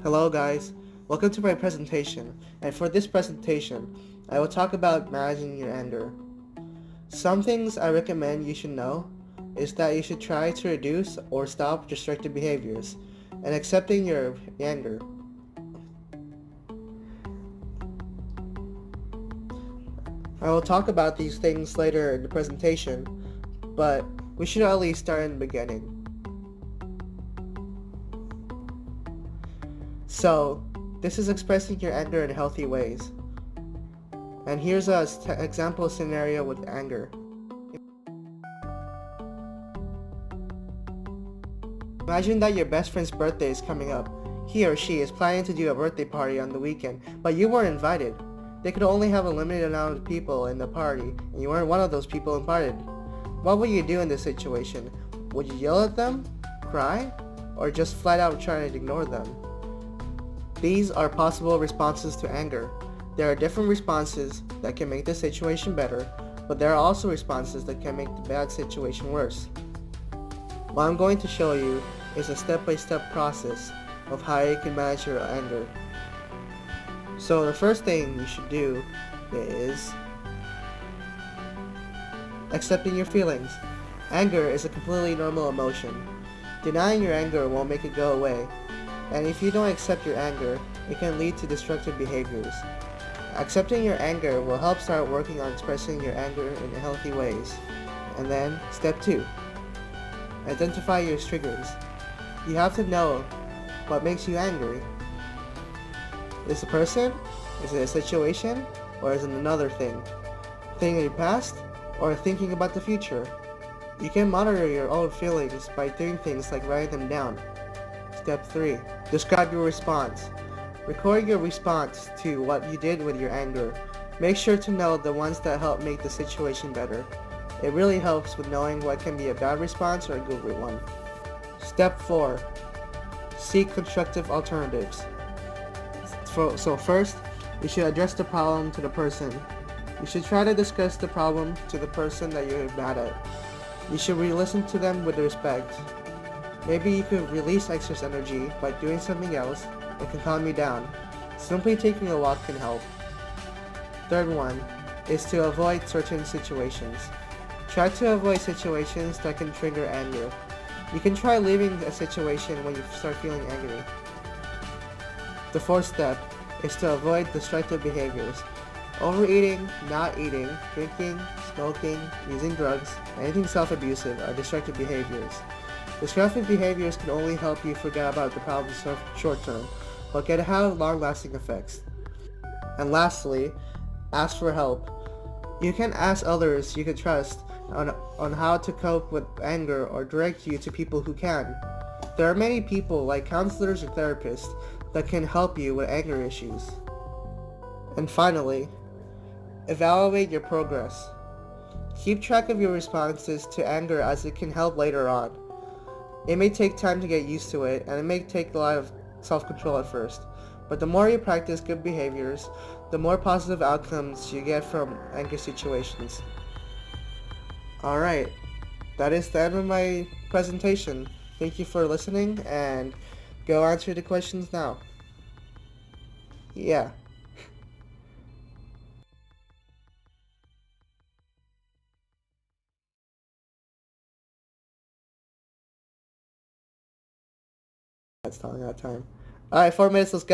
Hello guys, welcome to my presentation, and for this presentation, I will talk about managing your anger. Some things I recommend you should know is that you should try to reduce or stop destructive behaviors and accepting your anger. I will talk about these things later in the presentation, but we should at least start in the beginning. So, this is expressing your anger in healthy ways. And here's an example scenario with anger. Imagine that your best friend's birthday is coming up. He or she is planning to do a birthday party on the weekend, but you weren't invited. They could only have a limited amount of people in the party, and you weren't one of those people invited. What would you do in this situation? Would you yell at them, cry, or just flat out try to ignore them? These are possible responses to anger. There are different responses that can make the situation better, but there are also responses that can make the bad situation worse. What I'm going to show you is a step-by-step process of how you can manage your anger. So the first thing you should do is accepting your feelings. Anger is a completely normal emotion. Denying your anger won't make it go away, and if you don't accept your anger, it can lead to destructive behaviors. Accepting your anger will help start working on expressing your anger in healthy ways. And then, step 2. Identify your triggers. You have to know what makes you angry. Is it a person? Is it a situation? Or is it another thing? A thing in your past? Or thinking about the future? You can monitor your own feelings by doing things like writing them down. Step 3. Describe your response. Record your response to what you did with your anger. Make sure to know the ones that help make the situation better. It really helps with knowing what can be a bad response or a good one. Step 4. Seek constructive alternatives. So first, you should address the problem to the person. You should try to discuss the problem to the person that you're mad at. You should listen to them with respect. Maybe you could release excess energy by doing something else that can calm you down. Simply taking a walk can help. Third one is to avoid certain situations. Try to avoid situations that can trigger anger. You can try leaving a situation when you start feeling angry. The fourth step is to avoid destructive behaviors. Overeating, not eating, drinking, smoking, using drugs, anything self-abusive are destructive behaviors. Destructive behaviors can only help you forget about the problem short term, but can have long-lasting effects. And lastly, ask for help. You can ask others you can trust on how to cope with anger or direct you to people who can. There are many people like counselors or therapists that can help you with anger issues. And finally, evaluate your progress. Keep track of your responses to anger as it can help later on. It may take time to get used to it, and it may take a lot of self-control at first, but the more you practice good behaviors, the more positive outcomes you get from anger situations. Alright, that is the end of my presentation. Thank you for listening, and go answer the questions now. Yeah. That's telling out time. Alright, 4 minutes, let's go.